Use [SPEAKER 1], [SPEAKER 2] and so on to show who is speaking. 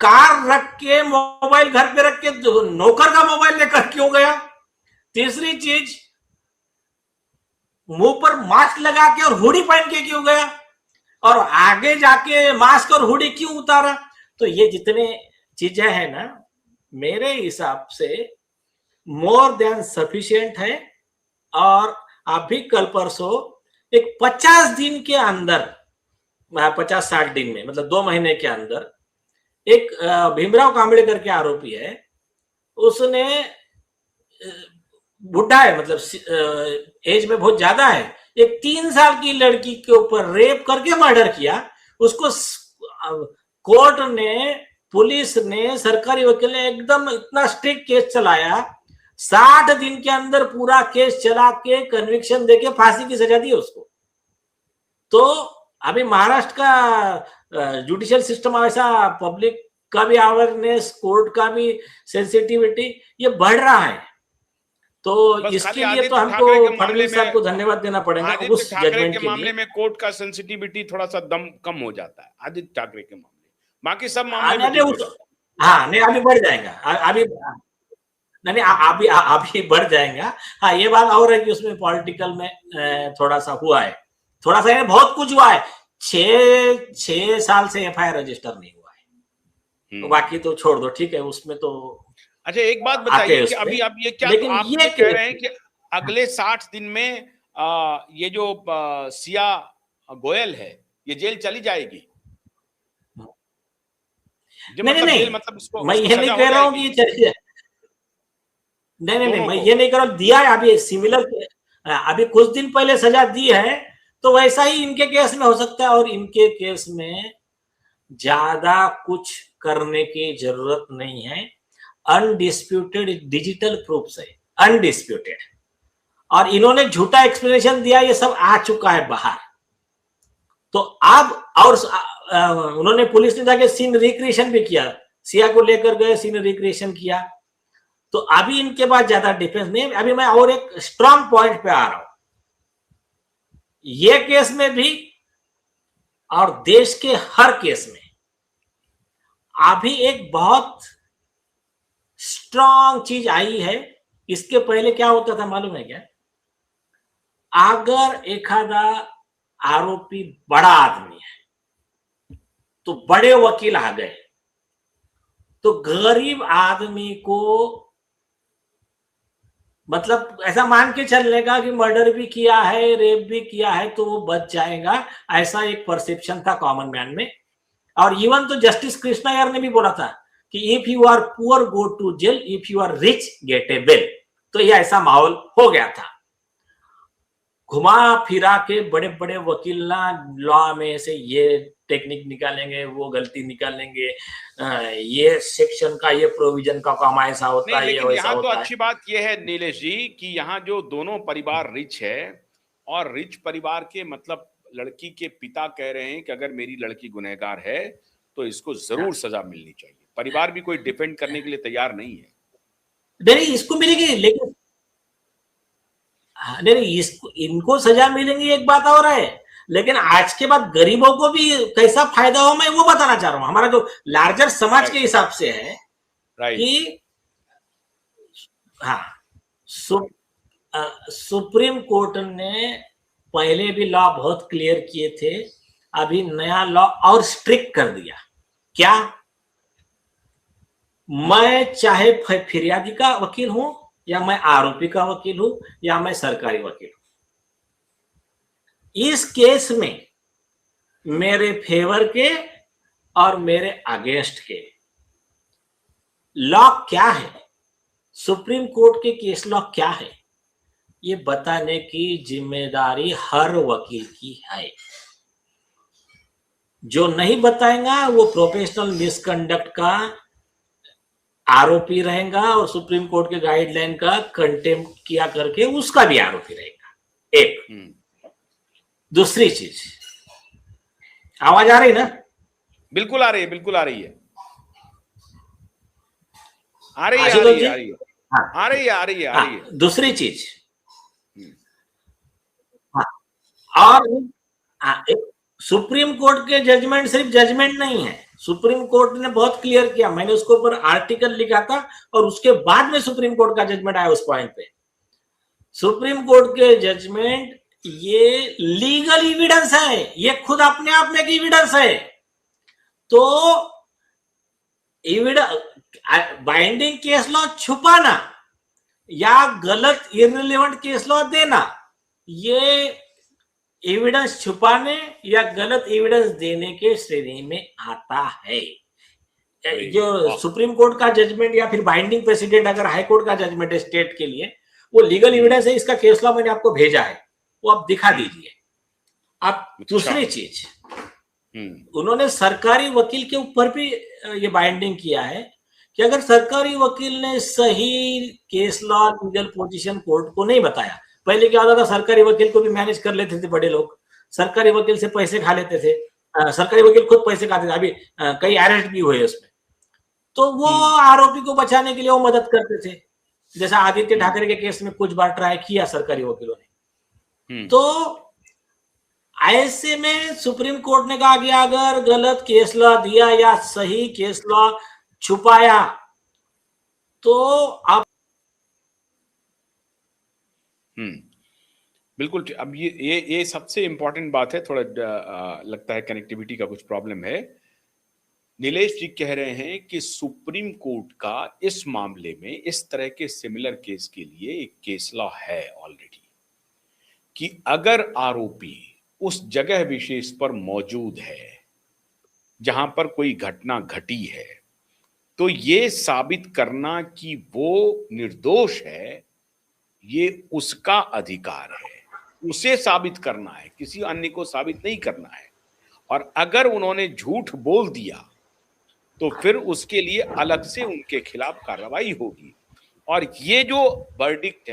[SPEAKER 1] Car रख के, mobile घर पे रख के, नौकर का मोबाइल लेकर क्यों गया? तीसरी चीज, मुंह पर मास्क लगा के और हुडी पहन के क्यों गया? और आगे जाके मास्क और हुडी क्यों उतारा? तो ये जितने चीजें हैं ना, मेरे हिसाब से मोर देन सफिशिएंट है। और अभी कल परसों एक 50 दिन के अंदर, 50-60 दिन में, मतलब 2 महीने के अंदर, एक भीमराव कांबळे करके आरोपी है, उसने, बुढ़ा है, मतलब एज में बहुत ज्यादा है, एक 3 साल की लड़की के ऊपर रेप करके मर्डर किया। उसको कोर्ट ने, पुलिस ने, सरकारी वकील ने एकदम इतना स्ट्रिक्ट केस चलाया, 60 दिन के अंदर पूरा केस चला के कन्विक्शन देके फांसी की सजा दी उसको। तो अभी महाराष्ट्र का जुडिशियल सिस्टम ऐसा, पब्लिक का भी अवेयरनेस, कोर्ट का भी सेंसिटिविटी, ये बढ़ रहा है। तो इसके लिए तो हमको फडणवीस साहब को धन्यवाद देना पड़ेगा उस जजमेंट के
[SPEAKER 2] मामले में कोर्ट का सेंसिटिविटी थोड़ा सा दम कम हो जाता है आदित्य ठाकरे के मामले, बाकी सब मामले में
[SPEAKER 1] हाँ, नहीं अभी बढ़ जाएगा, अभी नहीं, अभी बढ़ जाएगा। हाँ, ये बात और है कि उसमें पॉलिटिकल में थोड़ा सा हुआ है, थोड़ा सा बहुत कुछ हुआ है। 6 साल से एफआईआर रजिस्टर नहीं हुआ है, तो बाकी तो छोड़ दो, ठीक है, उसमें तो।
[SPEAKER 2] अच्छा, एक बात बताइए कि अभी आप ये क्या, तो आप ये कह रहे हैं कि अगले 60 दिन में ये जो सिया गोयल है, ये जेल चली जाएगी?
[SPEAKER 1] नहीं, मतलब मैं ये नहीं कह रहा हूँ कि ये चली जाए, नहीं, मैं ये नहीं कर रहा, दिया है अभी सिमिलर, अभी कुछ दिन पहले सजा दी है, तो वैसा ही इनके केस में हो सकता है। और इनके केस में ज्यादा कुछ करने की जरूरत नहीं है, अनडिस्प्यूटेड डिजिटल प्रूफ है, अनडिस्प्यूटेड। और इन्होंने झूठा एक्सप्लेनेशन दिया, ये सब आ चुका है बाहर। तो अब और उन्होंने, पुलिस ने जाके सीन रिक्रिएशन भी किया, सिया को लेकर गए, सीन रिक्रिएशन किया। तो अभी इनके पास ज्यादा डिफेंस नहीं। अभी मैं और एक स्ट्रांग पॉइंट पे आ रहा हूं, ये केस में भी और देश के हर केस में अभी एक बहुत स्ट्रांग चीज आई है। इसके पहले क्या होता था मालूम है क्या? अगर एखादा आरोपी बड़ा आदमी है तो बड़े वकील आ गए, तो गरीब आदमी को, मतलब ऐसा मान के चलने का कि मर्डर भी किया है, रेप भी किया है, तो वो बच जाएगा, ऐसा एक परसेप्शन था कॉमन मैन में। और इवन तो जस्टिस कृष्णा ने भी बोला था कि if you are poor go to jail, if you are rich get a bail. तो ये ऐसा माहौल हो गया था। घुमा फिरा के बड़े बड़े वकील ना लॉ में से ये टेक्निक निकालेंगे, वो गलती निकालेंगे, ये सेक्शन का, ये प्रोविजन का काम ऐसा होता है, ये वैसा होता है।
[SPEAKER 2] तो अच्छी बात ये है नीलेश जी कि यहाँ जो दोनों परिवार रिच है, और रिच परिवार के मतलब लड़की के पिता कह रहे हैं कि अगर मेरी लड़की गुनहगार है तो इसको जरूर सजा मिलनी चाहिए। परिवार भी कोई डिफेंड करने के लिए तैयार नहीं है।
[SPEAKER 1] नहीं, इसको मिलेगी, लेकिन नहीं, इसको, इनको सजा मिलेंगी एक बात और है, लेकिन आज के बाद गरीबों को भी कैसा फायदा हो, मैं वो बताना चाह रहा हूं। हमारा जो लार्जर समाज के हिसाब से है कि हाँ, सुप्रीम कोर्ट ने पहले भी लॉ बहुत क्लियर किए थे, अभी नया लॉ और स्ट्रिक्ट कर दिया। क्या? मैं चाहे फिरियादी का वकील हूं, या मैं आरोपी का वकील हूं, या मैं सरकारी वकील हूं, इस केस में मेरे फेवर के और मेरे अगेंस्ट के लॉ क्या है, सुप्रीम कोर्ट के केस लॉ क्या है, ये बताने की जिम्मेदारी हर वकील की है। जो नहीं बताएगा वो प्रोफेशनल मिसकंडक्ट का आरोपी रहेगा, और सुप्रीम कोर्ट के गाइडलाइन का कंटेम्प्ट किया करके उसका भी आरोपी रहेगा। एक दूसरी चीज, आवाज आ रही ना?
[SPEAKER 2] बिल्कुल आ रही है, बिल्कुल आ रही है, आ रही है, आ रही है, आ रही है, आ रही है, आ रही है, आ रही है।
[SPEAKER 1] दूसरी चीज, और सुप्रीम कोर्ट के जजमेंट सिर्फ जजमेंट नहीं है, सुप्रीम कोर्ट ने बहुत क्लियर किया, मैंने उसके ऊपर आर्टिकल लिखा था और उसके बाद में सुप्रीम कोर्ट का जजमेंट आया उस पॉइंट पे। सुप्रीम कोर्ट के जजमेंट ये लीगल एविडेंस है, ये खुद अपने आप में एक एविडेंस है। तो बाइंडिंग केस लॉ छुपाना या गलत इररिलेवेंट केस लॉ देना, ये एविडेंस छुपाने या गलत एविडेंस देने के श्रेणी में आता है। जो सुप्रीम कोर्ट का जजमेंट या फिर बाइंडिंग प्रेसिडेंट अगर हाई कोर्ट का जजमेंट है स्टेट के लिए, वो लीगल एविडेंस है, इसका केस लॉ मैंने आपको भेजा है, वो आप दिखा दीजिए। आप दूसरी चीज, उन्होंने सरकारी वकील के ऊपर भी ये बाइंडिंग किया है कि अगर सरकारी वकील ने सही case law legal position court को नहीं बताया, पहले क्या होता था, सरकारी वकील को भी मैनेज कर लेते थे बड़े लोग, सरकारी वकील से पैसे खा लेते थे, सरकारी वकील खुद पैसे खाते थे, अभी कई अरेस्ट भी हुए उसमें, तो वो आरोपी को बचाने के लिए वो मदद करते थे। जैसा आदित्य ठाकरे के केस में कुछ बार ट्राई किया सरकारी वकीलों ने। तो ऐसे में सुप्रीम कोर्ट ने कहा कि अगर गलत केस लॉ दिया या सही केस लॉ छुपाया तो आप
[SPEAKER 2] बिल्कुल। अब ये सबसे इंपॉर्टेंट बात है, थोड़ा लगता है कनेक्टिविटी का कुछ प्रॉब्लम है। नीलेश जी कह रहे हैं कि सुप्रीम कोर्ट का इस मामले में इस तरह के सिमिलर केस के लिए एक केस लॉ है ऑलरेडी, कि अगर आरोपी उस जगह विशेष पर मौजूद है जहां पर कोई घटना घटी है, तो ये साबित करना कि वो निर्दोष है, ये उसका अधिकार है, उसे साबित करना है, किसी अन्य को साबित नहीं करना है। और अगर उन्होंने झूठ बोल दिया तो फिर उसके लिए अलग से उनके खिलाफ कार्रवाई होगी। और ये जो वर्डिक्ट है